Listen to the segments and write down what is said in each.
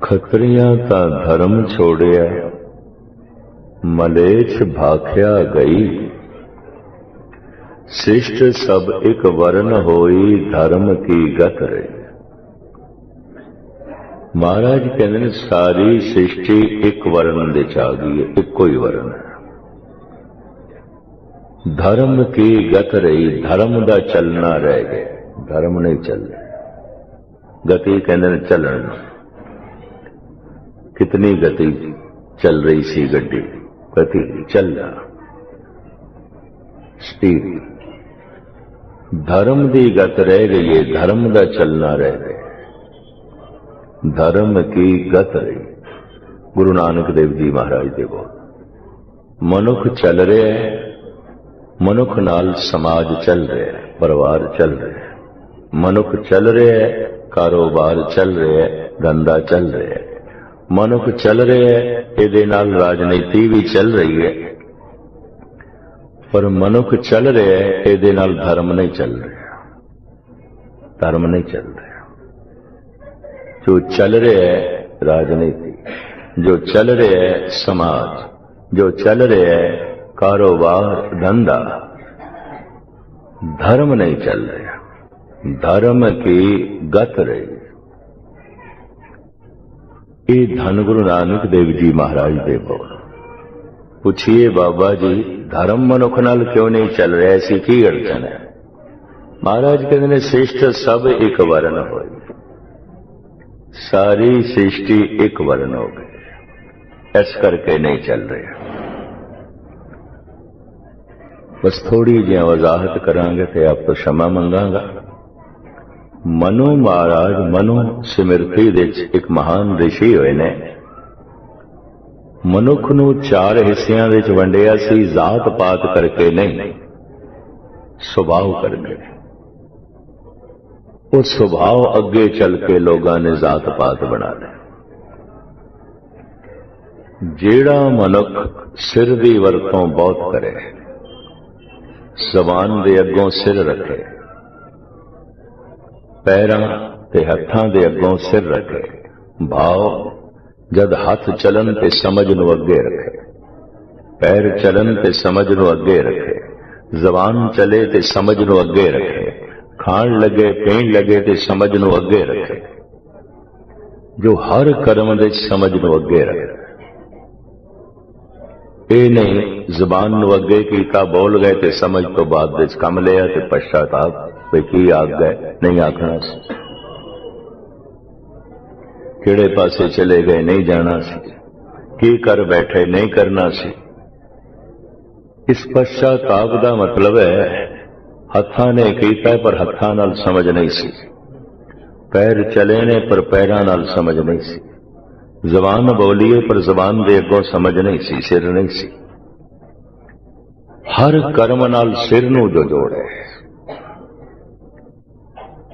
खतरियां ता धर्म छोड़िया, मलेच्छ भाख्या गई। शिष्ट सब एक वर्ण होई, धर्म की गत रही। महाराज कहते हैं सारी सृष्टि एक वर्ण दे च आ गई है, इको ही वर्ण है। धर्म की गत रही, धर्म दा चलना रह गया, धर्म नहीं चल रहा। गति कहते हैं चलन। कितनी गति चल रही सी गड्डी, गति चलना स्पीड। धर्म दी गत रह गई है, धर्म दा चलना रह गया। धर्म की गत रही। गुरु नानक देव जी महाराज दे बोल। मनुख चल रहा है, मनुख नाल समाज चल रहा है, परिवार चल रहा है। मनुख चल रहा है, कारोबार चल रहा है, धंधा चल रहा है। मनुख चल रहा है, इहदे नाल राजनीति भी चल रही है। पर मनुख चल रहा है, इहदे नाल धर्म नहीं चल रहा। धर्म नहीं चल रहा। जो चल रहा है राजनीति, जो चल रहा है समाज, जो चल रहा है कारोबार धंधा, धर्म नहीं चल रहा। धर्म की गत रही। ये धन गुरु नानक देव जी महाराज दे बोल। पूछिए बाबा जी, धर्म मनुख नाल क्यों नहीं चल रहा, ऐसी की अड़चन है? महाराज कहते हैं श्रेष्ठ सब एक वर्ण हो। सारी सृष्टि एक वर्ण हो गई, इस करके नहीं चल रहे। बस थोड़ी जी वजाहत करांगे तो आप तो क्षमा मंगांगा। मनु महाराज मनु सिमरती दे एक महान ऋषि होए ने। मनुख नूं चार हिस्सियां विच वंडिया सी, जात पात करके नहीं, सुभाव करके। वो सुभाव अगे चल के लोगों ने जात पात बना लिया। जेड़ा मनुख सिर दी वरतों बहुत करे, जबान दे अगों सिर रखे, पैरां ते हत्थां दे अगों सिर रखे, भाव जद हाथ चलन ते समझ नूं अगे रखे, पैर चलन ते समझ नूं अगे रखे, जबान चले ते समझ नूं अगे रखे, खाण लगे पीण लगे ते समझ नूं अगे रखे। जो हर कर्म दे समझ नूं अगे रखे। ये नहीं जबान नूं अगे कीता, बोल गए ते समझ तो बाद विच कम लिया ते पश्चाताप वे की आख गए, नहीं आखना सी। किहड़े पासे चले गए, नहीं जाना सी। की कर बैठे, नहीं करना सी। इस पश्चाताप का मतलब है हत्थां ने कीता पर हत्थां नाल समझ नहीं सी, पैर चले ने पर पैरां नाल समझ नहीं सी, जबान बोलीए पर जबान दे अगों समझ नहीं सी, सिर नहीं सी। हर कर्म नाल सिर नूं जो जोड़े।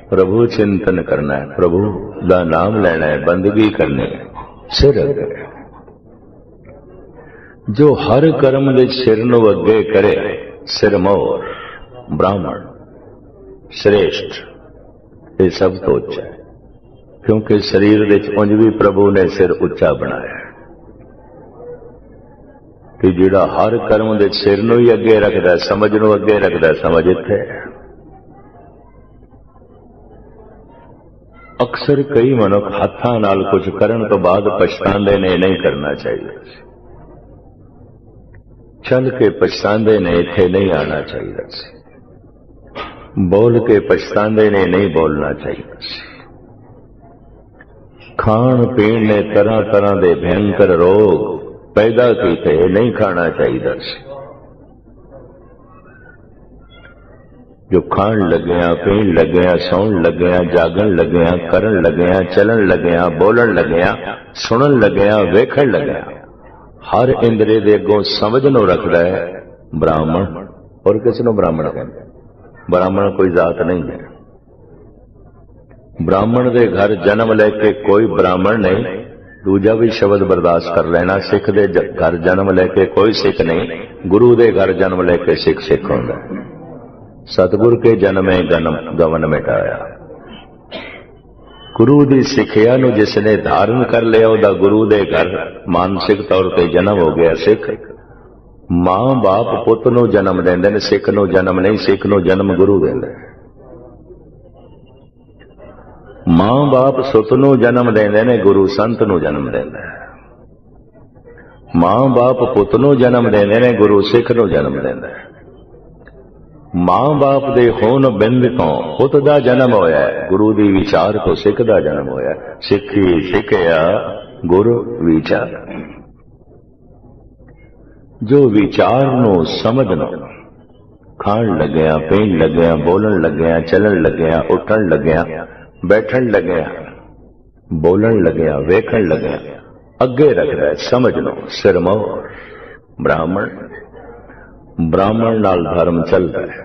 प्रभु चिंतन करना है, प्रभु दा नाम लेना है, बंदगी करनी है, सिर अगे। जो हर कर्म दे सिर नूं अगे करे, सिरमौर ब्राह्मण श्रेष्ठ, ये सब तो उच्चा है। क्योंकि शरीर विच उंज भी प्रभु ने सिर उच्चा बनाया कि जिहड़ा हर कर्म दे सिर नूं ही अगे रखदा, समझ नूं अगे रखदा, समझ इत्थे है। अक्सर कई मनुख हत्थां नाल कुछ करन तो बाद पछतांदे ने, नहीं करना चाहिए। चल के पछतांदे ने, इत्थे नहीं आना चाहिए। बोल के पछतांदे ने, नहीं बोलना चाहिए। खाण पीण ने तरह तरह के भयंकर रोग पैदा किए, नहीं खाना चाहिए। जो खाण लग्या, पीण लग्या, सौण लग्या, जागन लग्या, करन लग्या, चलन लग्या, बोलन लग्या, सुनन लग्या, वेखण लग्या, हर इंद्रिय दे अगों समझ नूं रखदा है ब्राह्मण। और किस नूं ब्राह्मण कहंदे? ब्राह्मण कोई जात नहीं है। ब्राह्मण दे घर जन्म लेके कोई ब्राह्मण नहीं, दूजा भी शब्द बर्दाश्त कर लेना। सिख दे घर जन्म लेके कोई सिख नहीं, गुरु दे घर जन्म लेके सिख सिख होंदा। सतगुर के जन्मे गवन मिटाया। गुरु की सिक्ख्या नूं जिसने धारण कर लिया ਉਹਦਾ गुरु दे घर मानसिक तौर पर जन्म हो गया सिख। मां बाप पुत नूं जन्म देंदे ने, सिख नूं जन्म नहीं, सिख नूं जन्म गुरु देंदा। मां बाप सुत नूं जन्म देंदे ने, गुरु संत नूं जन्म देंदा। मां बाप पुत नूं जन्म देंदे ने, गुरु सिख नूं जन्म देंदा। मां बाप दे खून बिंद तो पुत दा जन्म होया, गुरु दी विचार तो सिख दा जन्म होया। सिखी सिखया गुरु विचार। जो विचार नूं समझनो, खाण लग्या, पीण लग्या, बोलन लग्या, चलन लग्या, उठन लग्या, बैठन लग्या, बोलन लग्या, वेखण लग्या, अगे रखदा है समझनो। सिरमौर ब्राह्मण नाल धर्म चलता है,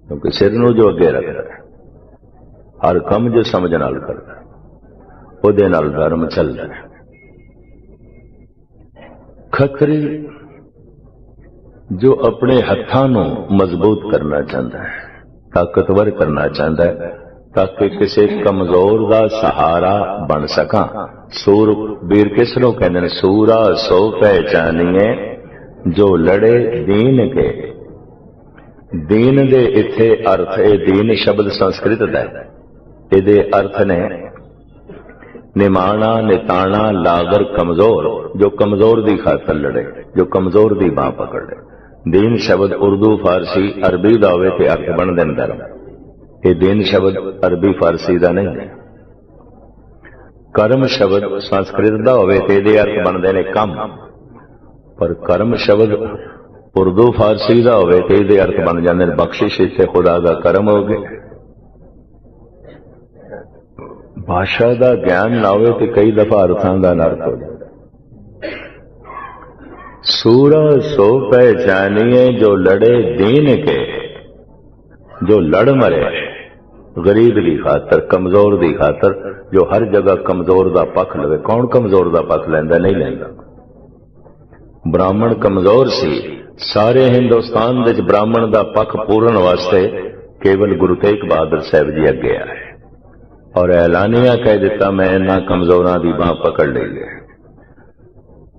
क्योंकि सिर नूं जो अगे रखता है, हर काम जो समझ नाल करता है, उहदे नाल धर्म चलता है। खतरी जो अपने हत्थां नूं मजबूत करना चाहता है, ताकतवर करना चाहता है, ताकि किसी कमजोर का सहारा बन सका। सूरबीर किसनों कहते हैं? सूरा सो पहचानिए जो लड़े दीन के। दीन दे इत्थे अर्थ, ये दीन शब्द संस्कृत दा है, इहदे अर्थ ने निमाणा, निताणा, लागर, कमजोर। जो कमजोर दी खातर लड़े, जो कमजोर दी बांह पकड़ ले। दीन शब्द उर्दू, फारसी, अरबी दा होवे ते अर्थ बन दिंदा है। ये दीन शब्द अरबी फारसी दा नहीं है। कर्म शब्द संस्कृत दा होवे ते इहदे अर्थ बनदे ने काम, पर कर्म शब्द उर्दू फारसी दा होवे ते इहदे अर्थ बन जांदे ने बख्शिश। इत्थे खुदा दा करम हो गए। भाषा दा ज्ञान ना होवे ते कई दफा अर्थां दा अनर्थ हो जांदा। सूरा सो पहचानिए जो लड़े दीन के। जो लड़ मरे गरीब की खातर, कमजोर की खातर, जो हर जगह कमजोर का पक्ष लवे। कौन कमजोर का पक्ष लैंदा? नहीं लैंदा। ब्राह्मण कमजोर सी, सारे हिंदुस्तान विच ब्राह्मण का पक्ष पूरन वास्ते केवल गुरु तेग बहादुर साहब जी अगे आए और ऐलानिया कह दिता, मैं इन्हां कमजोरां दी बांह पकड़ ली है।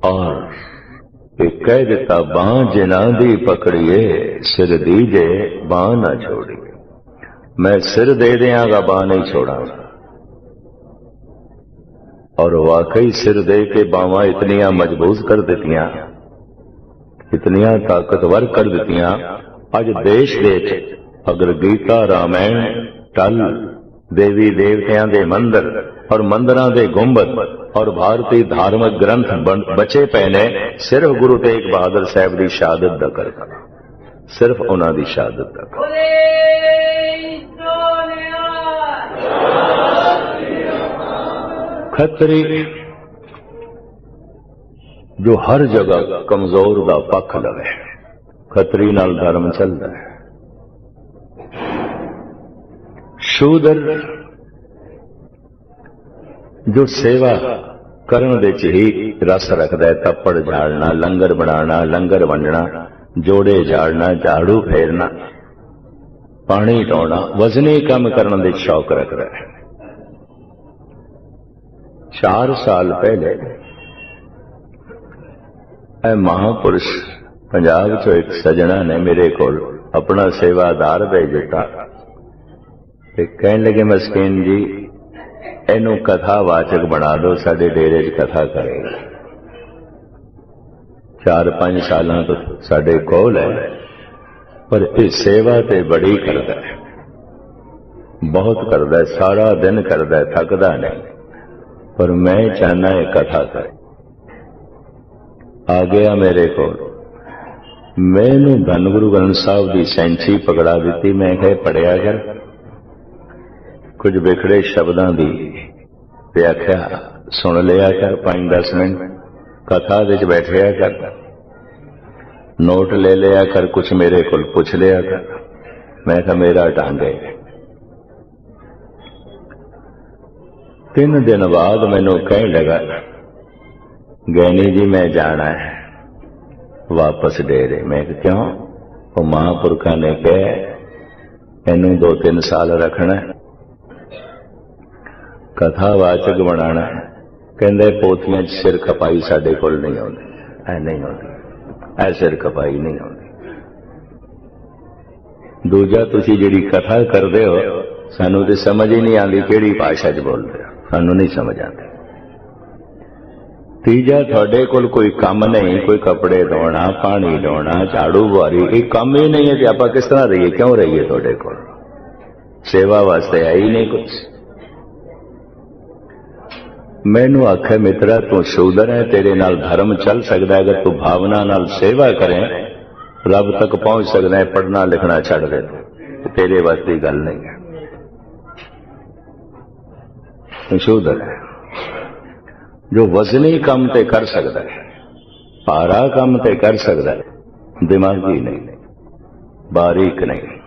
और एक कह दिता, बांह जिन्हां दी पकड़िए, सिर दीजे बांह ना छोड़िए। मैं सिर दे देंगा, बांह नहीं छोड़ांगा। और वाकई सिर दे के बांवां इतनियां मजबूत कर दित्तियां, इतनियां ताकतवर कर दित्तियां। अज देश दे अगर गीता, रामायण, टल, देवी देवतियां दे मंदिर और मंदिरां दे गुंबद और भारतीय धार्मिक ग्रंथ बचे पे ने, सिर्फ गुरु तेग बहादुर साहब की शहादत दा करके, सिर्फ उन्हां दी शहादत दा करके। खतरी जो हर जगह कमजोर का पक्ष लवे, खतरी नाल धर्म चलता है। शूदर जो सेवा करन दे च ही रस रखता है, तप्पड़ झाड़ना, लंगर बनाना, लंगर वंडना, जोड़े झाड़ना, झाड़ू फेरना, पानी ढोना, वजनी काम करने दे शौक रखता है। 4 साल पहले महापुरुष पंजाब चो एक सजना ने मेरे को अपना सेवादार भेज दिता। कहने लगे, मस्कीन जी इनू कथावाचक बना दो, साडे डेरे च कथा करेगा। 4-5 साल तो साडे कोल है, पर इस सेवा ते बड़ी करदा है, बहुत करदा है, सारा दिन करदा है, थकदा नहीं। पर मैं चाहना है कथा करे। आ गया मेरे को, मैनू धन गुरु ग्रंथ साहब की सैंची पकड़ा दी। मैं कहे पढ़िया कर, कुछ बिखड़े शब्दों की व्याख्या सुन लिया कर, 5-10 मिनट कथा विच बैठिया कर, नोट ले लिया कर, कुछ मेरे को पूछ लिया कर। मैं कहा मेरा टांगे। 3 दिन बाद मैनू कहने लगा, गैनी जी मैं जाना है वापस डेरे। मैं क्यों? वो महापुरखा ने कहा इनू 2-3 साल रखना है। कथावाचक बनाना। कहते पोथियां च सिर खपाई साडे कोल नहीं आउंदी, ऐ नहीं आउंदी, ऐ सिर खपाई नहीं आउंदी। दूजा तुसी जिहड़ी कथा करदे हो सानू ते समझ ही नहीं आती किहड़ी भाषा च बोलदे हो, सानू नहीं समझ आती। तीजा तुहाडे कोल कोई काम नहीं, कोई कपड़े धोना, पानी लाउणा, झाड़ू बुहारी, ये काम ही नहीं है तो आपां किस तरह रहीए, क्यों रहीए? तुहाडे कोल सेवा वास्ते है ही नहीं कुछ। मैनू आखे मित्रा तू शूदर है, तेरे नाल धर्म चल सकता है अगर तू भावना नाल सेवा करें, रब तक पहुंच सकता है। पढ़ना लिखना छड़ दे, तेरे वास्ते गल नहीं है। तू शूदर है जो वजनी काम ते कर सकता है, भारा काम ते कर सकता है, दिमागी नहीं, बारीक नहीं,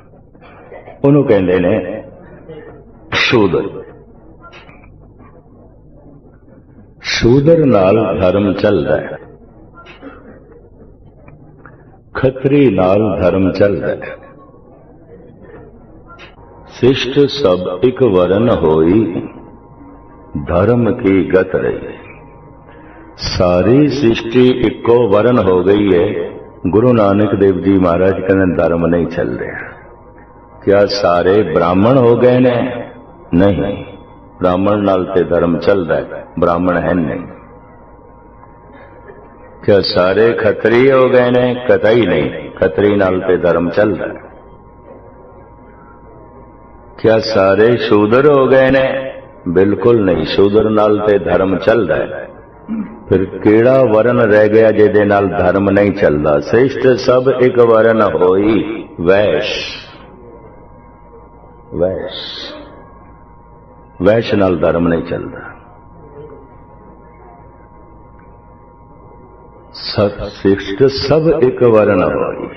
उन्हों कहते ने शूदर। शूदर नाल धर्म चलता है, खत्री नाल धर्म चलता है। शिष्ट सब एक वरन होई, धर्म की गत रही। सारी सृष्टि इको वरन हो गई है। गुरु नानक देव जी महाराज कहते धर्म नहीं चल रहा। क्या सारे ब्राह्मण हो गए ने? नहीं, ब्राह्मण नाल ते धर्म चल रहा है, ब्राह्मण है नहीं। क्या सारे खत्री हो गए ने? कतई नहीं, खत्री नाल ते धर्म चल रहा है। क्या सारे शूदर हो गए ने? बिल्कुल नहीं, शूदर नाल ते धर्म चल रहा है। फिर केड़ा वरन रह गया जिहदे नाल धर्म नहीं चलता? श्रेष्ठ सब एक वरन होई, वैश्य। वैश्य नाल धर्म नहीं चलता। श्रेष्ठ सब एक वरन होई,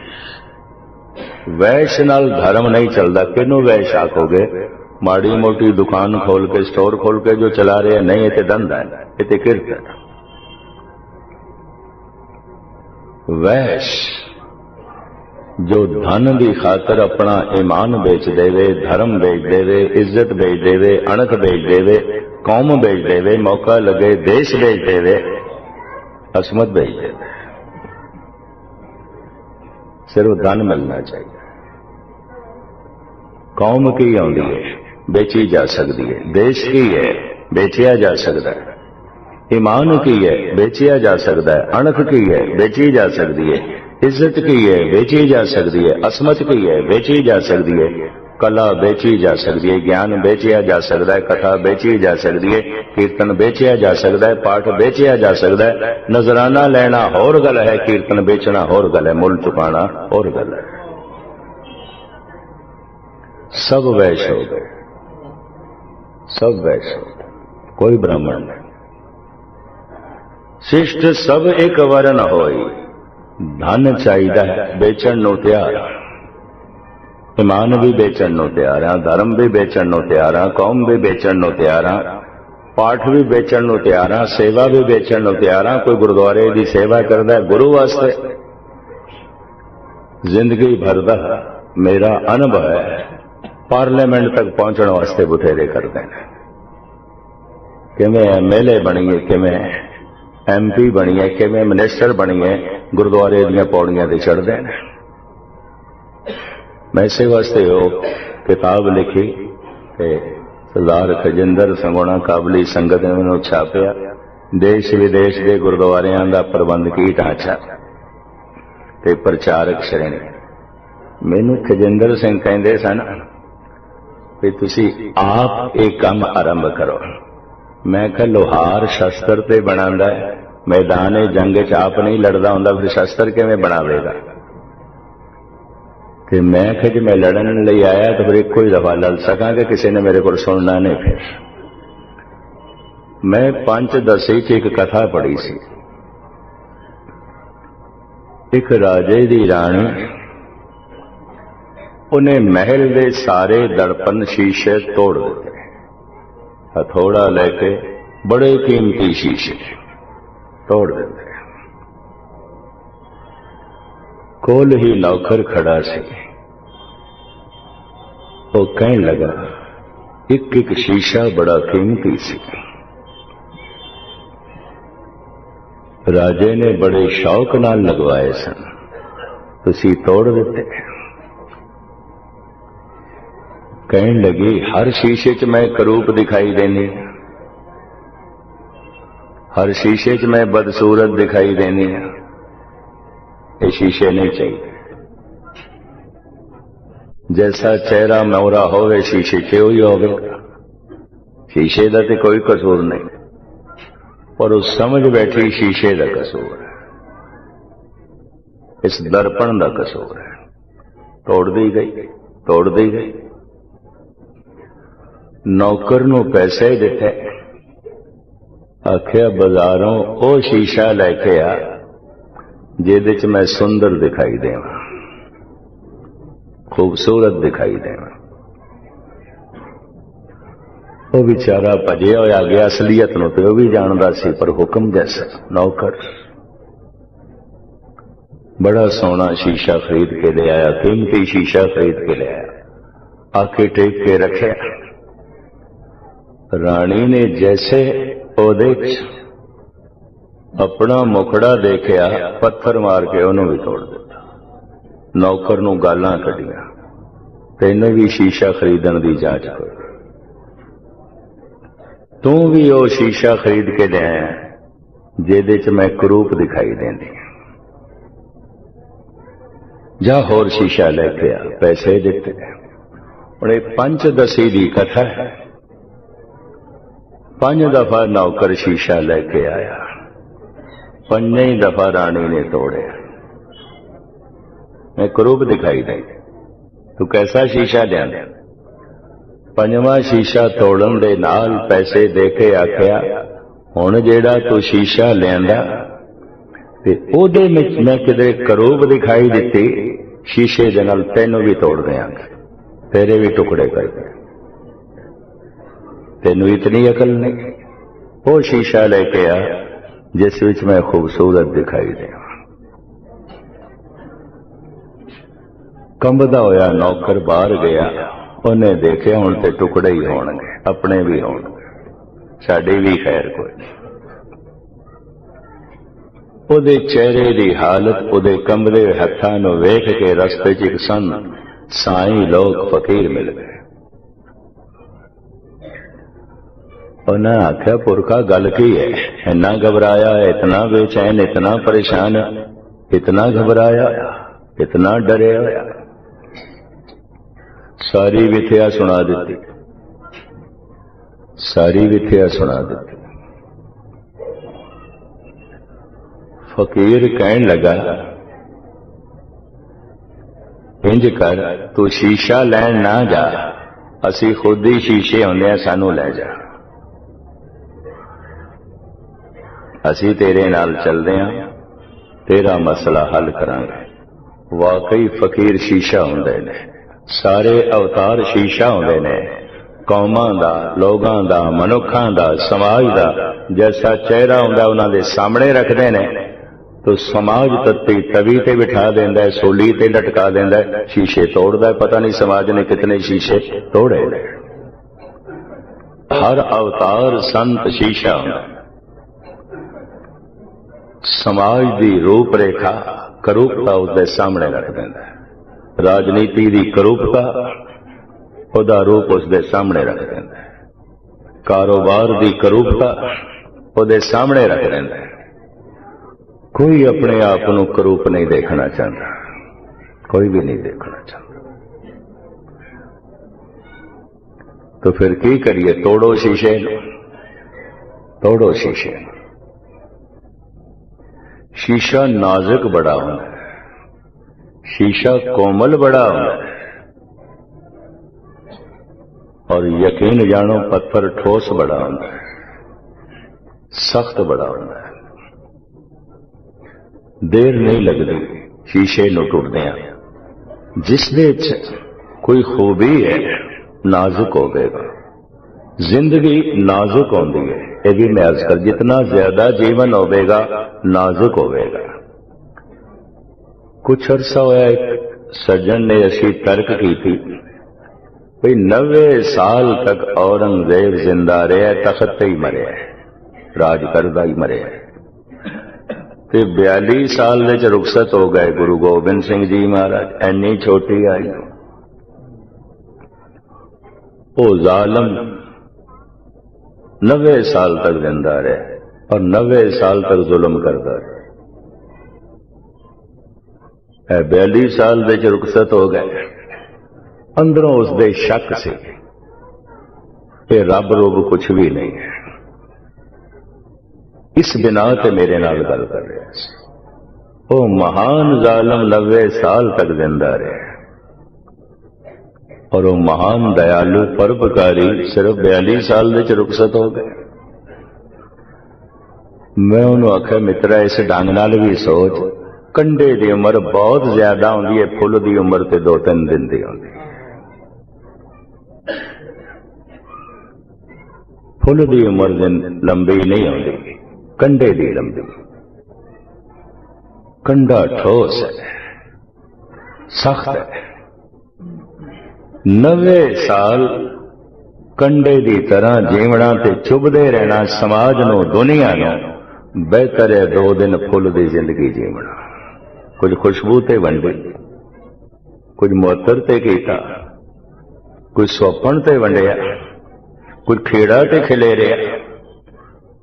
वैश्य नाल धर्म नहीं चलता। किनू वैश्य आखोगे? माड़ी मोटी दुकान खोल के, स्टोर खोल के जो चला रहे हैं, नहीं ये धंधा है, ये किरत है। वैश्य जो धन की खातर अपना ईमान बेच देवे, धर्म बेच देवे, इज्जत बेच देवे, अणख बेच देवे, कौम बेच देवे, मौका लगे देश बेच देवे, असमत बेच देवे। सिर्फ धन मिलना चाहिए। कौम की आउंदी है, बेची जा सकती है। देश की है, बेचिया जा सकता है। ईमान की है, बेचिया जा सकता है। अणख की है, बेची जा सकती है। इज्जत की है, बेची जा सकती है। असमत की है, बेची जा सकती है। कला बेची जा सकती है, ज्ञान बेचिया जा सकता है, कथा बेची जा सकती है, कीर्तन बेचिया जा सकता है, पाठ बेचिया जा सकता है। नजराना लेना होर गल है, कीर्तन बेचना होर गल है, मुल चुकाना होर गल है। सब वैश्य हो गए, सब वैश्य हो गए, कोई ब्राह्मण नहीं। शिष्ट सब एक वरन होई, धन चाहिए बेचण नूं तैयार। ईमान भी बेचण नूं तैयार हां, धर्म भी बेचण नूं तैयार हां, कौम भी बेचण नूं तैयार हां, पाठ भी बेचण नूं तैयार हां, सेवा भी बेचण नूं तैयार हां। कोई गुरुद्वारे की सेवा करता है गुरु वास्ते, जिंदगी भर दा मेरा अनुभव है पार्लीमेंट तक पहुंचने वास्ते बथेरे करते हैं। किवें MLA बनीए, किवें MP बनीए, किवें मिनिस्टर बनीए, गुरुद्वारे दीयां पौड़ियां ते चढ़दे ने। मैं इस वास्ते वो किताब लिखी ते सरदार खजिंदर संगोना काबली संगत ने मैनूं छापिया, देश विदेश के गुरुद्वारियां दा प्रबंध की ढांचा ते प्रचारक श्रेणी। मैनूं खजिंदर सिंह कहंदे सन भी तुसी आप एक काम आरंभ करो। मैं कहा लोहार शस्त्र ते बनांदा है, मैदान जंग च आप नहीं लड़दा हुंदा, फिर शस्त्र किवें बनावेगा? कि मैं कहा जी मैं लड़न लई आया तो फिर एक ही दफा लड़ सका कि किसी ने मेरे को सुनना नहीं। फिर मैं 5 दसी च एक कथा पढ़ी सी। एक राजे दी राणी, उन्हें महल दे सारे दड़पन शीशे तोड़ दिते, हथौड़ा लेके बड़े कीमती शीशे तोड़ दिते। कोल ही नौकर खड़ा सी, वो कहने लगा एक एक शीशा बड़ा कीमती सी। राजे ने बड़े शौक नाल लगवाए सन, तुसी तोड़ दिते। कहन लगी हर शीशे च मैं करूप दिखाई देनी, हर शीशे च मैं बदसूरत दिखाई देनी। ये शीशे नहीं चाहिए। जैसा चेहरा मोहरा होवे शीशे च ही होवेगा। शीशे का तो कोई कसूर नहीं, पर उस समझ बैठी शीशे का कसूर है, इस दर्पण का कसूर है। तोड़ दी गई, तोड़ दी गई। नौकर नूं पैसे दिते, आखिया बाजारों वो शीशा लैके आ जिहदे च मैं सुंदर दिखाई देवां, खूबसूरत दिखाई देवां। वो बेचारा भजिया होया गया, असलीयत नूं ते वो भी जानदा सी, पर हुक्म जैसा नौकर बड़ा सोहना शीशा खरीद के ले आया, कीमती शीशा खरीद के ले आया, आके टेक के रखे। रानी ने जैसे ओदे अपना मुखड़ा देखिया, पत्थर मार के उन्होंने भी तोड़ दिता। नौकर नूं गालां कढ़ियां, तैनूं भी शीशा खरीदण दी जांच कर, तू भी वो शीशा खरीद के ले आया जिहदे च मैं करूप दिखाई देंदी। जा होर शीशा लैके आ, पैसे दिते। हुण इह पंचदशी दी कथा है। 5 दफा नौकर शीशा लैके आया, 5 दफा रानी ने तोड़े। मैं करूप दिखाई दे, तू कैसा शीशा लिया? 5वां शीशा तोड़न दे नाल पैसे दे के आख्या, हुण जेड़ा तू शीशा लियांदा ते ओदे विच मैं किधरे करूप दिखाई दिती, शीशे दे नाल तैनूं भी तोड़ देंगे, तेरे भी टुकड़े कर दे। तेनू इतनी अकल नहीं? वो शीशा लेके आ जिस विच मैं खूबसूरत दिखाई दे। कंबदा होया नौकर बाहर गया, उन्हें देखे हुण ते टुकड़े ही होणगे, अपने भी होणगे, साडी भी खैर कोई नहीं। उहदे चेहरे की हालत, उहदे कंबदे हत्थां नूं वेख के रस्ते च एक सन साईं लोग फकीर मिल गए। उन्हें आख्या, पुरखा गल की है? इतना घबराया, इतना बेचैन, इतना परेशान, इतना घबराया, इतना डरे होया? सारी विथया सुना दी, सारी विथया सुना दी। फकीर कहन लगा, इंज कर, तू शीशा लैन ना जा, असी खुद ही शीशे होंदे, सानू लै जा, असी तेरे नाल चलदे हां, तेरा मसला हल करांगे। वाकई फकीर शीशा हुंदे ने, सारे अवतार शीशा हुंदे ने, कौमां दा, लोगां दा, मनुखां दा, समाज दा जैसा चेहरा हुंदा उन्हां दे सामने रखदे ने, तो समाज तत्ती तवी ते बिठा देंदा है, सूली ते लटका देंदा है, शीशे तोड़दा है। पता नहीं समाज ने कितने शीशे तोड़े। हर अवतार संत शीशा हुंदा। समाज की रूपरेखा करूपता उसके सामने रख देंदा है। राजनीति की करूपता उसका रूप उसके सामने रख देंदा है। कारोबार की करूपता उसके सामने रख देंदा है। कोई अपने आप को करूप नहीं देखना चाहता, कोई भी नहीं देखना चाहता। तो फिर की करिए? तोड़ो शीशे, तोड़ो शीशे। शीशा नाजुक बड़ा होता है, शीशा कोमल बड़ा होता है, और यकीन जानो पत्थर ठोस बड़ा होता है, सख्त बड़ा होता है। देर नहीं लगती शीशे नूं टुटदियां। जिस दे कोई खूबी है नाजुक होगा। जिंदगी नाजुक होती है, ये भी मैं अर्ज कर, जितना ज्यादा जीवन होगा नाजुक होगा। कुछ अरसा होया एक सज्जन ने ऐसी तर्क की थी भाई 90 साल तक औरंगजेब जिंदा रहा, तखत ते ही मरिया, राज करदा ही मरिया। ते 42 साल विच रुखसत हो गए गुरु गोबिंद सिंह जी महाराज, एनी छोटी आई। वो जालम 90 साल तक जिंदा रहा और 90 साल तक जुल्म करता रहा। 42 साल विच रुखसत हो गए। अंदरों उसदे शक से कि रब रूब कुछ भी नहीं है। इस बिना ते मेरे नाल गल कर रहा सी। वो महान जालम 90 साल तक जिंदा रहा और वो महान दयालु परोपकारी सिर्फ 42 साल विच रुखसत हो गए। मैं उन्होंने आख्या, मित्रा इस ढंग नाल भी सोच, कंडे की उम्र बहुत ज्यादा होंदी है, फुल की उम्र ते 2-3 दिन की होंदी। फुल की उम्र लंबी नहीं होती, कंडे की लंबी। कंडा ठोस है, सख्त है। 90 साल कंडे की तरह जीवना ते चुभदे रहना समाज नूं, दुनिया नूं। बेहतर है 2 दिन फुल की जिंदगी जीवना। कुछ खुशबू ते वंडी, कुछ मुअत्तर ते कीता, कुछ सुपन ते वंडिया, कुछ खेड़ा ते खिले रहा।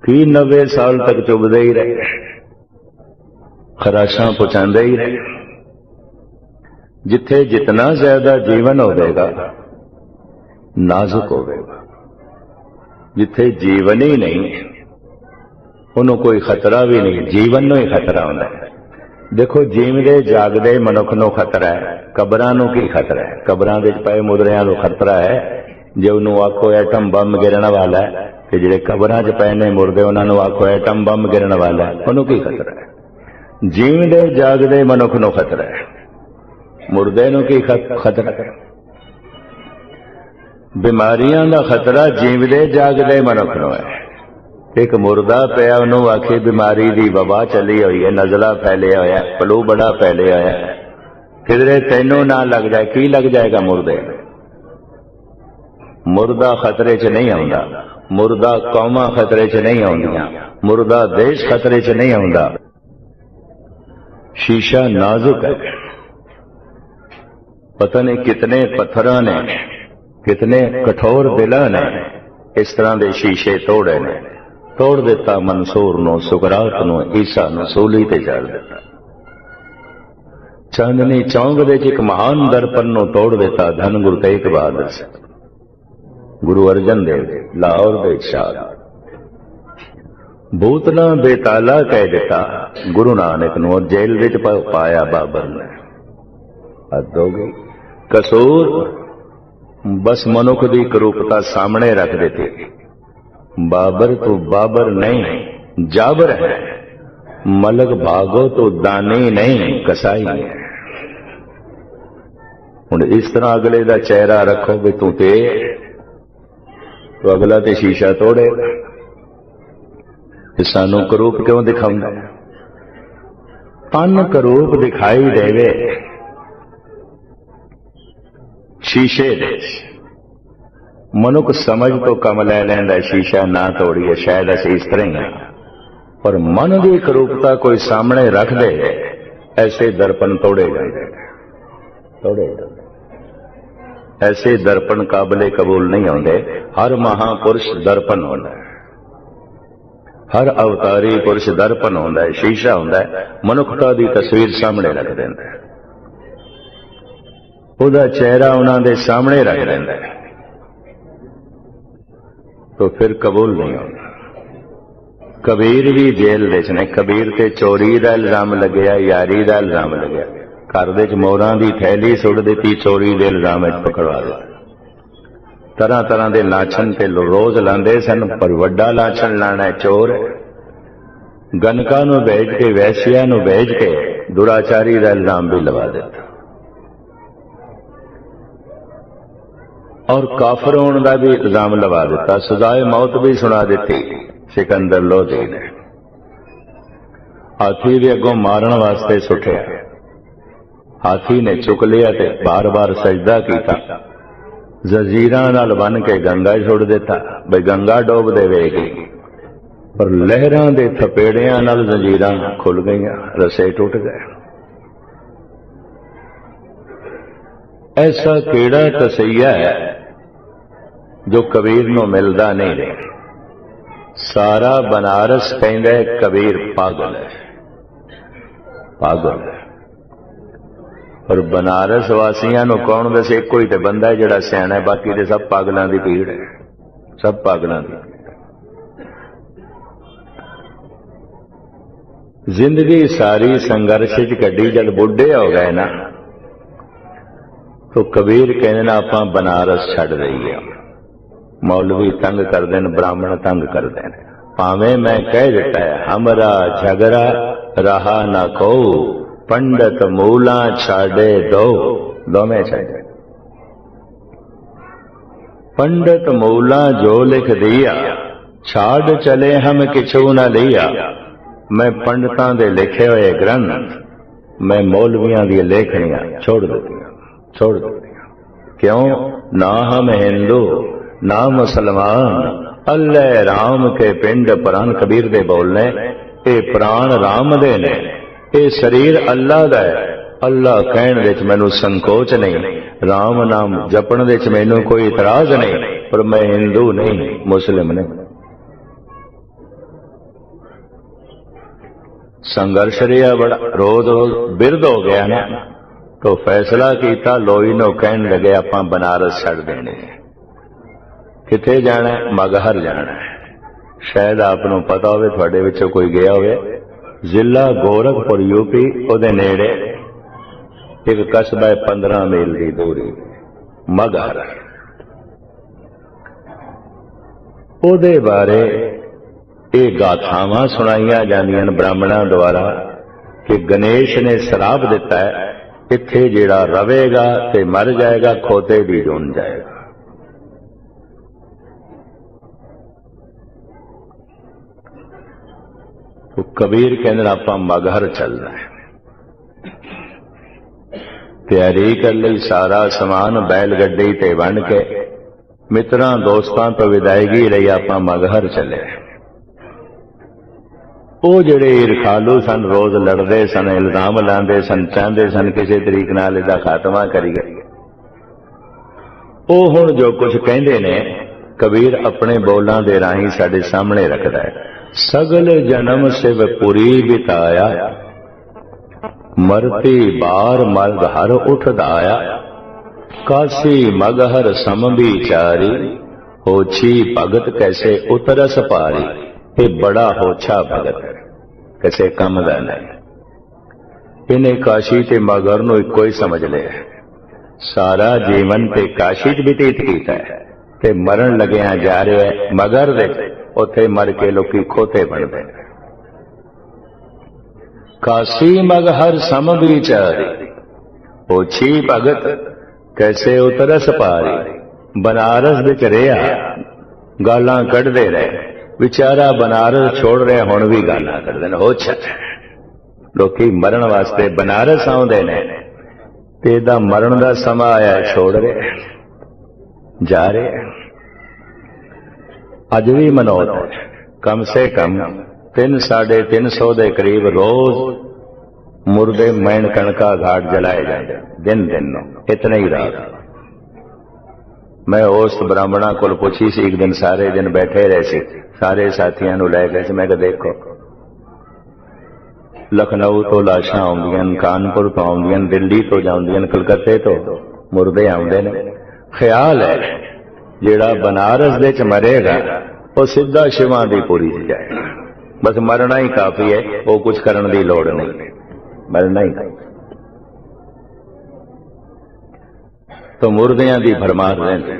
कि 90 साल तक चुभदे ही रहे, खराशां पहुंचाते ही रहे। जिथे जितना ज्यादा जीवन होगा नाजुक होगा, जिथे जीवन ही नहीं उन्होंने कोई खतरा भी नहीं, जीवन नूं ही खतरा होता है। देखो, जीवदे जागदे मनुख नूं खतरा है, कबरां नूं की खतरा है? कबरां विच पए मुर्दियां नूं खतरा है। जे उन्होंने आखो एटम बम गिरन वाला है, कि जिहड़े कबरां च पए ने मुर्दे उन्होंने आखो एटम बम गिरन वाला है, उन्होंने की खतरा है? जीवदे जागदे मनुख नूं खतरा है, मुर्दे नूं की खतरा है? बीमारियां दा खतरा जीवदे जागदे मनुख नूं है। एक मुर्दा पिया, उन्होंने आखी बीमारी की वबा चली हुई है, नजला फैलिया होया, फ्लू बड़ा फैलिया होया, किधरे तैनू ना लग जाए, की लग जाएगा मुर्दे? मुर्दा खतरे च नहीं आउंदा, मुर्दा कौमां खतरे च नहीं आउंदियां, मुर्दा देश खतरे च नहीं आउंदा। शीशा नाजुक है, पता नहीं कितने पत्थरां ने, कितने कठोर दिलां ने इस तरह के शीशे तोड़े ने। तोड़ दिता मंसूर नूं, सुकरात नूं, ईसा नूं सूली ते चाड़ दिता। चांदनी चौंक दे एक महान दर्पण नूं तोड़ दिता धन गुरु तेग बहादुर से, गुरु अर्जन देव लाहौर दे शाह। भूतला बेताला कह दिता गुरु नानक नूं, जेल विच पाया बाबर ने। हद हो गई। कसूर बस मनुख की करूपता सामने रख देती। बाबर तो बाबर नहीं, जाबर है। मलक भागो तो दानी नहीं, कसाई है। हुण इस तरह अगले का चेहरा रखो भी तू ते, तो अगला तो शीशा तोड़ेगा। सानू करूप क्यों दिखाऊंगा? तन करूप दिखाई देवे शीशे दे, मनुख समझ तो कम ले लेंदा, शीशा ना तोड़िए, शायद असीं इस तरह ही हैं। पर मन की करूपता कोई सामने रख दे, ऐसे दर्पण तोड़े जाते, तोड़े जाते। ऐसे दर्पण काबिले कबूल नहीं होंगे। हर महापुरुष दर्पण होता है, हर अवतारी पुरुष दर्पण होता है, शीशा होता है। मनुखता की तस्वीर सामने रख देता है, उहदा चेहरा उन्होंने सामने रख देता है, तो फिर कबूल नहीं होता। कबीर भी जेल विच ने। कबीर ते चोरी का इल्जाम लग्या, यारी का इल्जाम लग्या। घर विच मोरां दी थैली सुट दी, चोरी के इल्जाम पकड़वा दिया। तरह तरह के लाछन ते रोज लांदे सन, पर वड्डा लाछन लाना है चोर। गनका नूं भेज के, वैश्या नूं भेज के दुराचारी का इल्जाम भी लगा दिता, और काफर होने का भी इल्जाम लगा दिता। सजाए मौत भी सुना दी सिकंदर लोधी ने। हाथी भी अगों मारन वास्ते सुटिया, हाथी ने चुक लिया ते बार बार सजदा किया। जजीरां नाल बन के गंगा छोड़ दिता बई गंगा डोब देवेगी, पर लहरां दे थपेड़ियां नाल जंजीरां खुल गईयां, रसे टुट गए। ऐसा केड़ा तसैया है जो कबीर नूं मिलदा नहीं रहा। सारा बनारस कहंदा है कबीर पागल है, पागल है। पर बनारस वासियां नूं कौन दसे? कोई तो बंदा है जिहड़ा सियाणा है, बाकी दे सब पागलां दी भीड़ है, सब पागलां दी। जिंदगी सारी संघर्ष च कड्डी, जब बुढ़े हो गए ना तो कबीर कहने ना आपां बनारस छड्ड दईए। मौलवी तंग करदे ने, ब्राह्मण तंग करदे ने, भावें मैं कह दिता है हमरा झगड़ा रहा ना को, पंडित मूला छाड़े दो, दोवें छाड़े। पंडित मूला जो लिख दिया, छाड़ चले हम किछू न लिया। मैं पंडितां दे लिखे हुए ग्रंथ, मैं मौलवियां दी लेखनियां छोड़ दित्तियां, छोड़ दित्तियां। क्यों? ना हम हिंदू ना मुसलमान, अल्लाह राम के पिंड प्राण। कबीर दे बोलने ये प्राण राम दे ने, ये शरीर अल्लाह दा है। अल्लाह कहण विच मैनू संकोच नहीं, राम नाम जपण विच मैनू कोई इतराज नहीं, पर मैं हिंदू नहीं, मुस्लिम नहीं। संघर्ष रहा बड़ा, रोज रोज बिरद हो गया ना, तो फैसला किया, लोई नो कहन लगे आपां बनारस छड्ड देने। किथे जाना है? मगहर जाना है। शायद आपनों पता होवे, तुहाडे विचों कोई गया होवे। जिला गोरखपुर यूपी, उहदे नेड़े एक कस्बा है 15 मील की दूरी, मगहर। उहदे बारे ये गाथावां सुनाईयां जांदियां ब्राह्मणां द्वारा कि गणेश ने श्राप दिता है, इत्थे जिहड़ा रवेगा ते मर जाएगा, खोते भी जुन जाएगा। तो कबीर कहने आपां मगहर चलना है। तैयारी कर ली, सारा समान बैल गड्डी ते बन के मित्रां दोस्तां तो विदायगी लई आपां मगहर चले। ਉਹ ਜਿਹੜੇ ਈਰਖਾਲੂ सन, रोज लड़ते सन, इल्जाम लाते सन, चाहते सन किसी तरीके नाल इहदा खात्मा करिए। ਉਹ हुण जो कुछ कहते ने, कबीर अपने बोलों के राही साडे सामने रखता है। सगल जन्म शिवपुरी बिताया, मरती बार मर्द हर उठदाया। काशी मगहर सम बिचारी, होछी भगत कैसे उतरस पारी। ये बड़ा होछा भगत है, किसी कम का नहीं। इन्हें काशी ते मगहर नूं इक्को ही समझ लिया। सारा जीवन ते काशी च बतीत कीता है, ते मरण लग्या जा रहा है मगहर दे, उत्थे मर के लोकी खोते बनते हैं। काशी मगहर सम बिचारी, होछी भगत कैसे उतरस पारी। बनारस विच रहा, गालां कढ़दे रहे, विचारा बनारस छोड़ रहे, हुण भी गालां कढ़दे ने। होछा लोकी मरण वास्ते बनारस आउंदे ने, ते इहदा मरण दा समा आया, छोड़ रहे, जा रहे। अज भी मनौत है, कम से कम 300-350 के करीब रोज मुर्दे मैन कणका घाट जलाए जाते, दिन दिन इतने ही रात। मैं उस ब्राह्मणा को पूछी सी, एक दिन सारे दिन बैठे रहे सी, सारे साथियों को लै गए। मैं देखो लखनऊ तो लाशां आउंदियां, कानपुर तो आउंदियां, दिल्ली तो जाउंदियां, कलकत्ते तो मुर्दे आउंदे ने। ख्याल है जिहड़ा बनारस दे च मरेगा वो सीधा शिवां दी पुरी च जाएगा। बस मरना ही काफी है, वो कुछ करने की लोड़ नहीं, मरना ही काफी। तो मुर्दियां दी भरमार रहिंदी,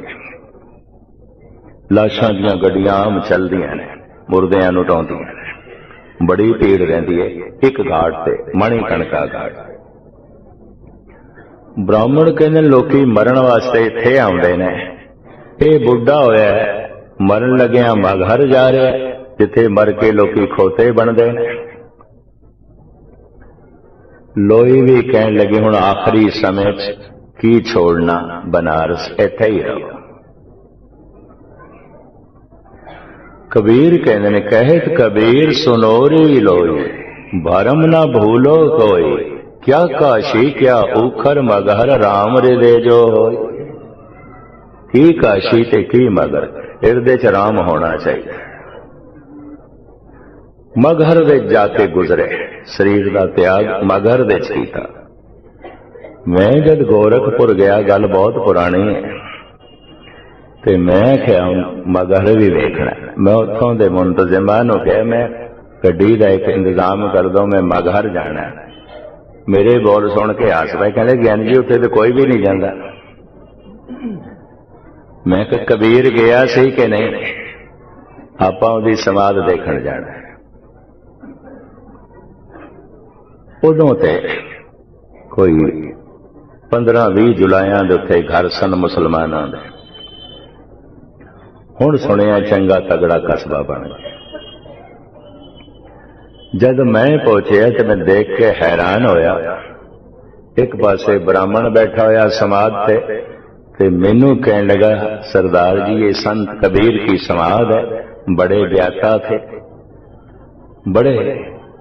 लाशां दीयां गड्डियां आम चलदियां ने, मुर्दियां नूं ढाउंदियां ने, बड़ी भीड़ रहिंदी है। एक घाट ते मणिकणका घाट, ब्राह्मण कहंदे लोकी मरण वास्ते इत्थे आउंदे ने। ये बुढ़ा होया है, मरण लग्या मगहर जा रहा है, जिथे मर के लोकी खोते बनते हैं। लोई भी कहन लगे हुण आखिरी समय की छोड़ना बनारस इत्थे ही रहो। कबीर कहते ने कहत कबीर सुनोरी लोई भरम न भूलो कोई क्या काशी क्या उखर मगहर राम हृदय जो होय। की काशी ते की मगर हिरदे च राम होना चाहिए। मगहर दे जाके गुजरे शरीर का त्याग मगहर दे कीता। मैं जद गोरखपुर गया गल बहुत पुरानी है ते मैं क्या मगहर भी वेखना। मैं उतों दे मुंतजिमा नूं कहा मैं गड्डी का एक इंतजाम कर दो मैं मगहर जाना। मेरे बोल सुन के हस पे कहते ज्ञान जी उत्थे तो कोई भी नहीं जाता। मैं कहा कबीर गया सी कि नहीं आपां उहदी समाध देखण जाना। उदों ते कोई 15-20 जुलाइयां दे उत्थे घर सन मुसलमानां दे। हुण सुनिया चंगा तगड़ा कस्बा बन गया। जद मैं पहुंचया तो मैं देख के हैरान होया। एक पासे ब्राह्मण बैठा होया समाध ते मैनू कहने लगा सरदार जी ये संत कबीर की समाध है। बड़े व्याख्या थे, बड़े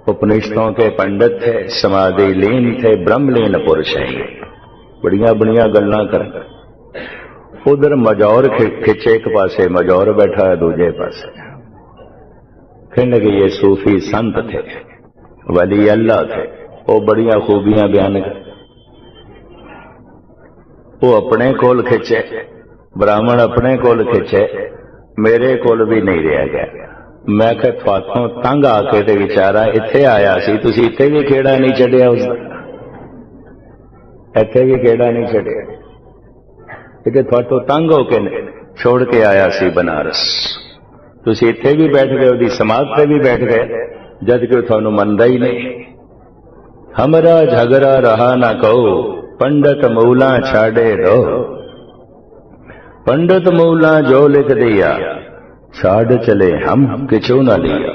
उपनिषदों के पंडित थे, समाधि लीन थे, ब्रह्मलीन पुरुष हैं, बड़िया बड़िया गल्लां कर। उधर मजौर खिंचे, एक पासे मजौर बैठा है दूजे पासे। कहने लगे ये सूफी संत थे, वली अल्लाह थे, वो बड़िया खूबियां बयान कर। वो अपने कोल खिंचे, ब्राह्मण अपने कोल खिंचे, मेरे कोल भी नहीं रहा गया। मैं कहा थातों तंग आके ते विचारा इत्थे आया सी, तुसीं इत्थे भी खेड़ा नहीं छड्डिया उसदा, इत्थे भी खेड़ा नहीं छड्डिया कि थातों तंग होके छोड़ के आया सी बनारस। तुसीं इत्थे भी बैठ गए, उसदी समाध पे भी बैठ गए, जद कि थानू मनदा ही नहीं। हमरा झगड़ा रहा ना कहो, पंडित मूला छाड़े दो। पंडित मूला जो लिख दिया, छाड़ चले हम किचू न लिया।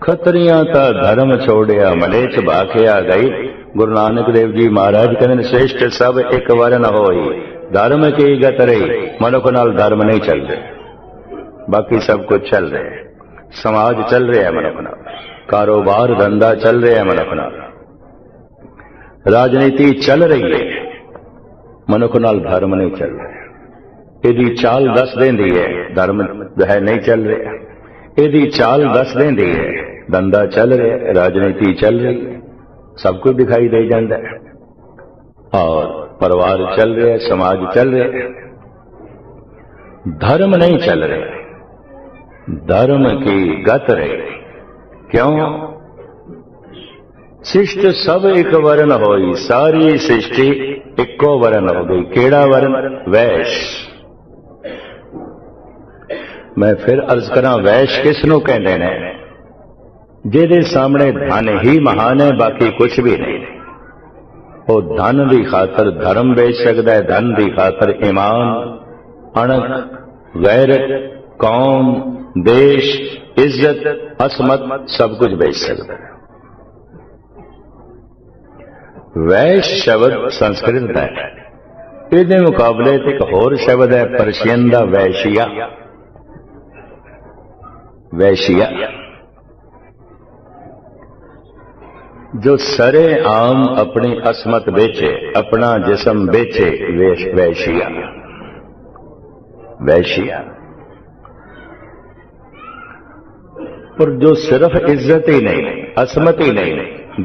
खतरियां ता धर्म छोड़िया, मलेच भाखिया गई। गुरु नानक देव जी महाराज कहते श्रेष्ठ सब एक वरण होई, धर्म की गत रही। मनुख नाल धर्म नहीं चल रहे, बाकी सब कुछ चल रहे हैं। समाज चल रहा है मनुख नाल, कारोबार धंधा चल रहा है मनुख नाल, राजनीति चल रही है, मनुख नाल धर्म नहीं चल रहा। यदि चाल दस देंदी है, धर्म है नहीं चल रहा। यदि चाल दस देंदी है, धंधा चल रहा है, राजनीति चल रही है, सब कुछ दिखाई दे जाता है, और परिवार चल रहा है, समाज चल रहा है, धर्म नहीं चल रहा। धर्म की गत रहे। क्यों? शिष्ट सब एक वर्ण होई, सारी सृष्टि इको वर्ण हो गई। केड़ा वर्ण? वैश्य। मैं फिर अर्ज करा, वैश्य किसनों कहते हैं? जिहदे सामने धन ही महान है, बाकी कुछ भी नहीं। वो धन की खातर धर्म बेच सकता है, धन की खातर ईमान, अणख, गैरत, कौम, देश, इज्जत, असमत सब कुछ बेच सकता है। वैश्य शब्द संस्कृत का है। इसके मुकाबले एक होर शब्द है पर्शियन का वैश्या। वैश्या जो सरे आम अपनी असमत बेचे, अपना जिस्म बेचे, वैश्या। वैश्या और जो सिर्फ इज्जत ही नहीं, असमत ही नहीं,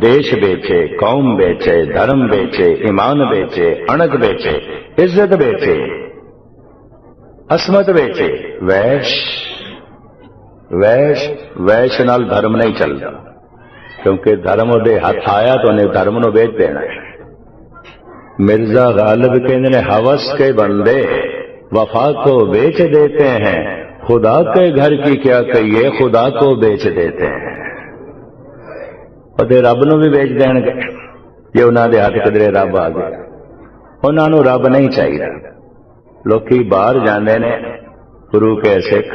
देश बेचे, कौम बेचे, धर्म बेचे, ईमान बेचे, अणक बेचे, इज्जत बेचे, असमत बेचे, वैश्य नाल धर्म नहीं चलता। क्योंकि धर्म उहदे हाथ आया तो उन्हें धर्म नूं बेच देना है। मिर्जा गालिब कहते ने हवस के बंदे वफा को बेच देते हैं, खुदा के घर की क्या कहिए, खुदा को बेच देते हैं। और रब नूं भी बेच देंगे जे उन्हां दे हाथ किधरे रब आ गया। उन्हां नूं रब नहीं चाहिए। लोकी बाहर जाते ने गुरु के सिख,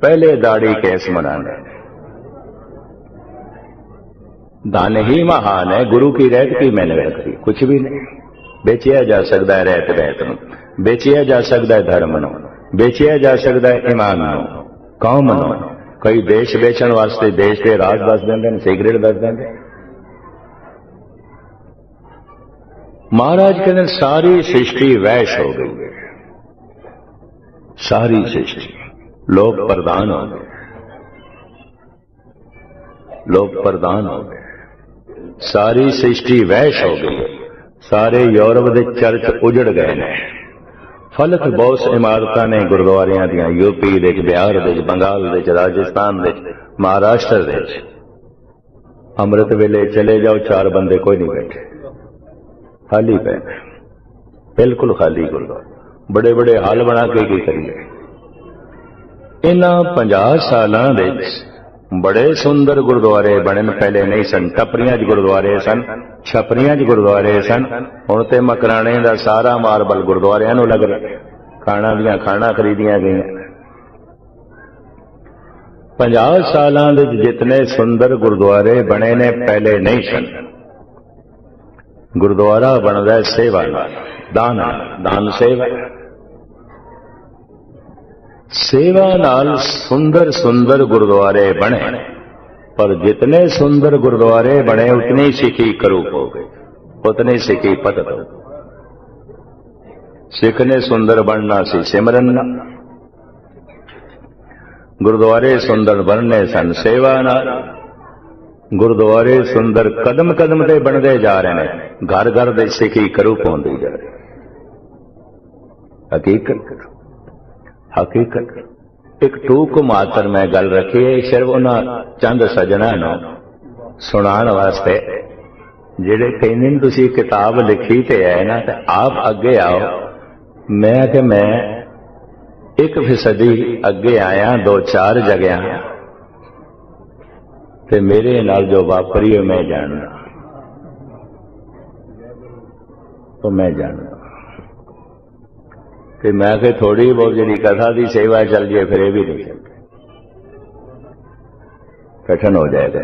पहले दाढ़ी केस मनाने। धन ही महान है, गुरु की रहत की मैंने रखी, कुछ भी नहीं। बेचिया जा सकता है रहत बहत नूं, बेचिया जा सकता है धर्म नूं, बेचिया जा सकता है ईमान नूं, कौम नूं। कई देश बेचण वास्ते देश के राज दस देंदे ने, सीक्रेट दस देंदे। महाराज कहते सारी सृष्टि वैश हो गई, सारी सृष्टि लोग प्रधान हो गए, लोग प्रधान हो गए, सारी सृष्टि वैश हो गई। सारे यूरोप के चर्च उजड़ गए ने। फलक बहुत इमारतां ने गुरुद्वारियां दियां, यूपी दे, बिहार दे, बंगाल दे, राजस्थान दे, महाराष्ट्र दे। अमृत वेले चले जाओ, 4 बंदे कोई नहीं बैठे, खाली पे, बिल्कुल खाली गुरुद्वारा। बड़े बड़े हाल बना के की करिए। इन्हां 50 सालां दे बड़े सुंदर गुरुद्वारे बने, पहले नहीं सन। टपरियां च गुरुद्वारे सन, छपरियां च गुरुद्वारे सन। हुण ते मकराणे दा सारा मार्बल गुरुद्वारियां नूं लग रहा। खाणा दियां खाणा खरीदियां गईयां। 50 सालां दे जितने सुंदर गुरुद्वारे बने ने, पहले नहीं सन। गुरुद्वारा बनदा है सेवा नाल, दान, दान सेवा। सेवा नाल सुंदर सुंदर गुरुद्वारे बने, पर जितने सुंदर गुरुद्वारे बने उतनी सिखी करूप हो गई, उतनी सिखी पतत हो गई। सिख ने सुंदर बनना सी सिमरन नाल, गुरुद्वारे सुंदर बनने सन सेवा नाल। गुरुद्वारे सुंदर कदम कदम ते बनते जा रहे हैं, घर घर दे सिखी करूप होंदी जा रही। हकीकत हकीकत एक टूक मात्र मैं गल रखी है, सिर्फ उन्होंने चंद सजना सुनाने वास्ते, जेडे कहने तुसी किताब लिखी ते है ना, ते आप अगे आओ। मैं 1% अगे आया, 2-4 जगह ते मेरे नाल जो वापरी है मैं जानना, तो मैं जानना कि मैं कि थोड़ी बहुत जी कथा की सेवा चल जाए, फिर ये भी नहीं चलती, कठिन हो जाएगा।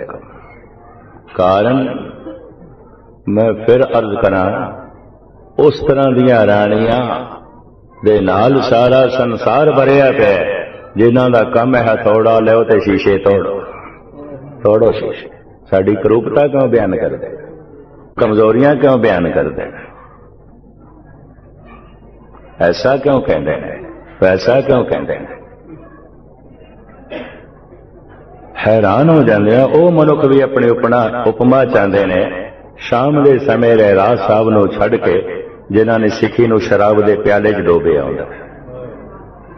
कारण मैं फिर अर्ज करा, उस तरह दियां राणियां दे नाल सारा संसार भरिया पे, जिन्हां दा काम है हथौड़ा लो ते शीशे तोड़ो, तोड़ो शीशे। साडी करूपता क्यों बयान कर दे, कमजोरियां क्यों बयान कर दे, ऐसा क्यों कहते हैं, वैसा क्यों कहते हैं। हैरान हो जाते हैं। वो मनुख भी अपनी उपमा चाहते हैं। शाम के समय रहराज साहब नूं छड़ के जिन्हां ने सिखी नूं शराब के प्याले च डोबिया हुंदा,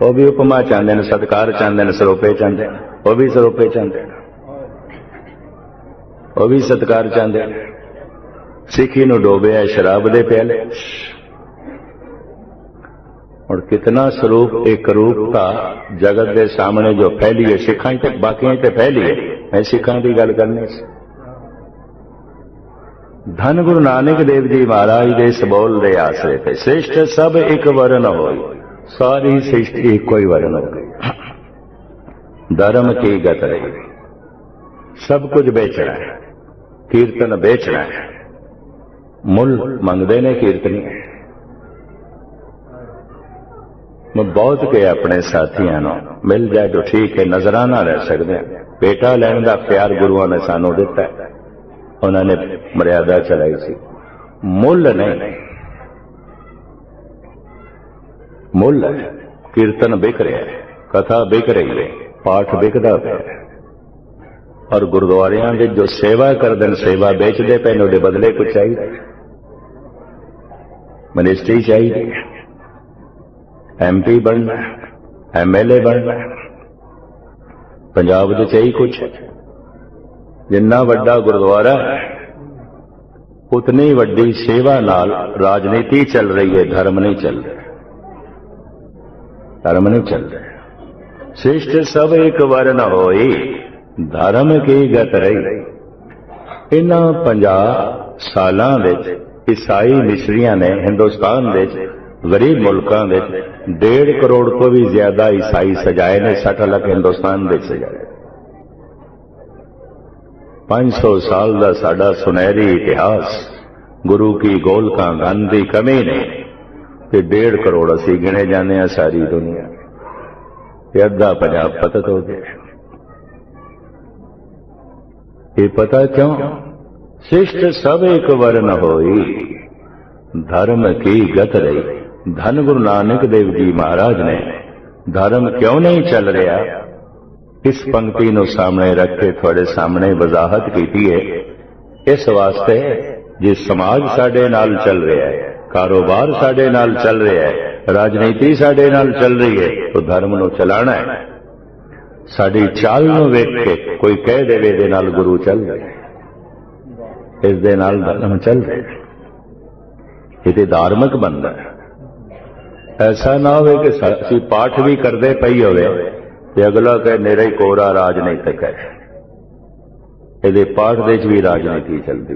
वो भी उपमा चाहते हैं, सत्कार चाहते हैं, सरोपे चाहते हैं। वो भी सरोपे चाहते हैं, वो भी सत्कार चाहते हैं। सिखी नूं डोबिया शराब के प्याले। और कितना स्वरूप एक रूपता जगत के सामने जो फैली है, सिखां ते बाकियां ते फैली है। मैं सिखां की गल करनी सी। धन गुरु नानक देव जी महाराज दे इस बोल दे आसरे पे, श्रेष्ठ सब एक वर्ण होई, सारी सृष्टि एक कोई वर्ण हो गई। धर्म की गत रही, सब कुछ बेचना है, कीर्तन बेचना है, मुल मंगदे ने कीर्तनी। मैं बहुत के अपने साथियों नूं मिल जाए तो ठीक है, नजराना रह सकते हैं। बेटा लैण का प्यार गुरुओं ने सानू दिता है, उन्होंने मर्यादा चलाई सी। मुल नहीं, मुल है। कीर्तन बिक रहा है, कथा बिक रही है, पाठ बिकता पे, और गुरुद्वारियां दे जो सेवा करदे, सेवा बेचते पे, उहदे बदले कुछ चाहिए, मिनिस्ट्री चाहिए, MP बनना, MLA बनना। पंजाब दे चाहिए कुछ। जिन्ना वड्डा गुरुद्वारा है, उतनी वड्डी सेवा नाल राजनीति चल रही है, धर्म नहीं चल रहा, धर्म नहीं चल रहा। श्रेष्ठ सब एक वर्ण होई, धर्म की गत रही। इन्हां 50 सालां विच ईसाई मिशरियां ने हिंदुस्तान दे गरीब मुल्कां दे 1.5 करोड़ तो भी ज्यादा ईसाई सजाए ने, 60 लाख हिंदुस्तान दे सजाए। 500 साल का साडा सुनहरी इतिहास गुरु की गोलकां धन की कमी नहीं, ते 1.5 करोड़ असी गिने जाने सारी दुनिया, अद्धा पंजाब पतत हो गया। ये पता क्यों? शिष्ट सब एक वर्ण होई, धर्म की गत रही। धन गुरु नानक देव जी महाराज ने धर्म क्यों नहीं चल रहा, इस पंक्ति नूं सामने रख के थोड़े सामने वजाहत की है। इस वास्ते जे समाज साडे नाल चल रहा है, कारोबार साडे नाल चल रहा है, राजनीति साडे नाल चल रही है, तो धर्म नूं चलाना है। साडी चाल नूं वेख के कोई कह देवे दे नाल गुरु चल रहे, इस दे नाल धर्म चल रहे, ये धार्मिक बनता है। ऐसा ना हो कि असीं पाठ भी करते पई होवे ते अगला कहे मेरा ही कोरा राजनीतिक है। ये पाठ दे भी राजनीति चलती,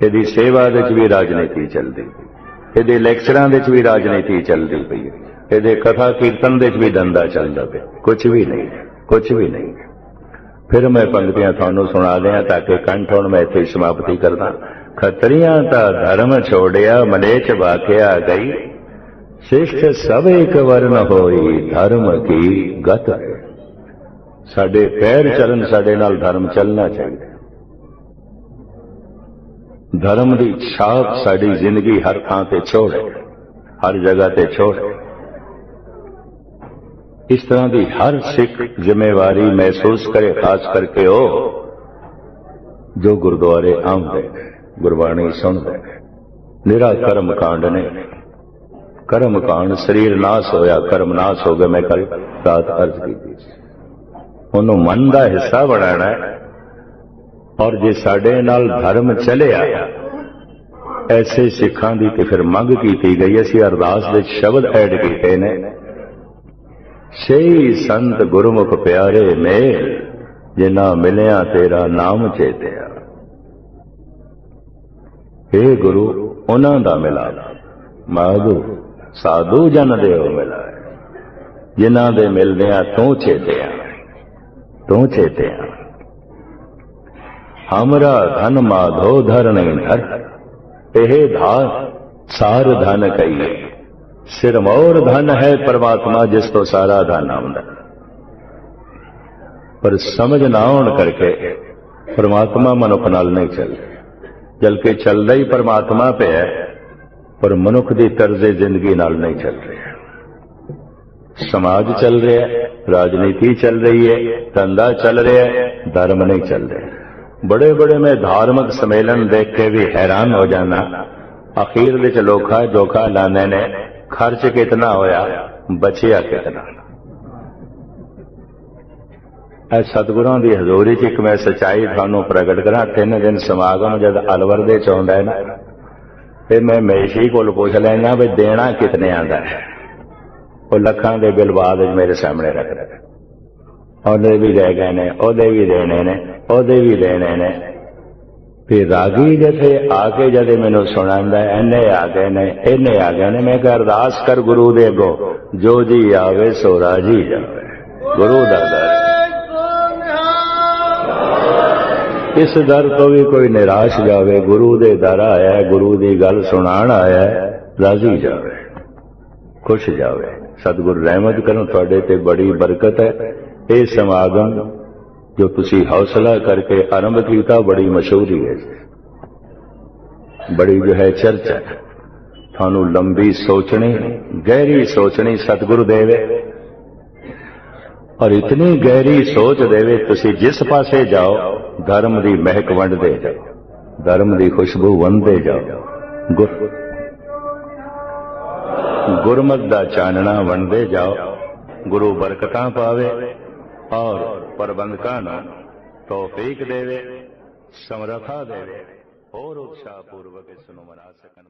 ये सेवा दे भी राजनीति चलती, ये लैक्चरां दे भी राजनीति चलती पई, ये कथा कीर्तन दे भी धंधा चलता पे। कुछ भी नहीं, कुछ भी नहीं। फिर मैं पंक्तियां थानू सुना दियां ताकि कंठ हुण मैं इत्थे समाप्ति करदा। खतरियां ता धर्म छोड़िया, मलेच वाकिया गई, शिष्ट सब एक वर्ण होई, धर्म की गत। साडे पैर चलन, साडे नाल धर्म चलना चाहिए। धर्म की छाप साडी जिंदगी हर थां ते छोड़े, हर जगह ते छोड़े। इस तरह की हर सिख जिम्मेवारी महसूस करे, खास करके हो जो गुरुद्वारे आउंदे, गुरबाणी सुनदे। निरा कर्म कांड ने, कर्म कांड शरीर नाश होया, कर्म नाश हो गए। मैं कल रात अर्ज की थी, उन्होंने मन का हिस्सा बनाना है। और जे साडे नाल धर्म चलिया, ऐसे सिखां दी ते फिर मंग की गई। असीं अरदास दे शब्द ऐड कीते ने, सही संत गुरमुख प्यारे मेल, जिन्ना मिलिया तेरा नाम चेतिया। हे गुरु उन्हां दा मिला, माधु साधु जन देव मिला, जिन्हां दे मिलदियां तू चेतिया, तू चेतिया। हमरा धन माधो धर नहीं धर, एह धार सार धन कहिए। सिरमौर धन है परमात्मा, जिस तो सारा धन आउंदा। पर समझ ना होण करके परमात्मा मनुख नाल नहीं चल, बल्कि चलदा ही परमात्मा पे है, पर मनुख की तर्जे जिंदगी नाल नहीं चल रहा। समाज चल रहा है, राजनीति चल रही है, धंधा चल रहा है, धर्म नहीं चल रहा। बड़े बड़े मैं धार्मिक सम्मेलन देख के भी हैरान हो जाना। आखिर विच लोखा जोखा लाने ने, खर्च कितना होया, बचिया कितना। सतगुरां दी हजूरी च एक मैं सच्चाई थानू प्रगट करा। 3 दिन समागम जब अलवर दे च आउंदा है ना, फिर मैं मेशी कोल पुछ लेना भी देना कितने आंदा है। वो लखां दे बिल बाद मेरे सामने रख रहे, ओदे भी रह गए ने, ओदे भी देने ने, ओदे भी देने ने। फिर रागी जैसे आके जदे मैनू सुनांदा है, इन्ने आ गए ने, इन्ने आ गए ने। मैं कह अरदास कर गुरु दे अगो, जो जी आवे सो राजी जावे। गुरु दा दर, इस दर तो भी कोई निराश जावे। गुरु दे दर आया, गुरु दी गल सुनाण आया, राजी जावे, खुश जावे। सतगुरु रहमत करन, तुहाडे ते बड़ी बरकत है। ये समागम जो तुसी हौसला करके आरंभ किया, बड़ी मशहूरी है, बड़ी जो है चर्चा। थानू लंबी सोचनी, गहरी सोचनी सतगुरु देवे, और इतनी गहरी सोच देवे तुसी जिस पासे जाओ धर्म की महक वंडदे जाओ, धर्म की खुशबू वंडदे जाओ, गुरमत दा चानना वंडदे जाओ। गुरु बरकतां पावे और प्रबंधकां नूं तौफीक देवे, समर्था देवे और उत्साह पूर्वक इस नूं मना सकन।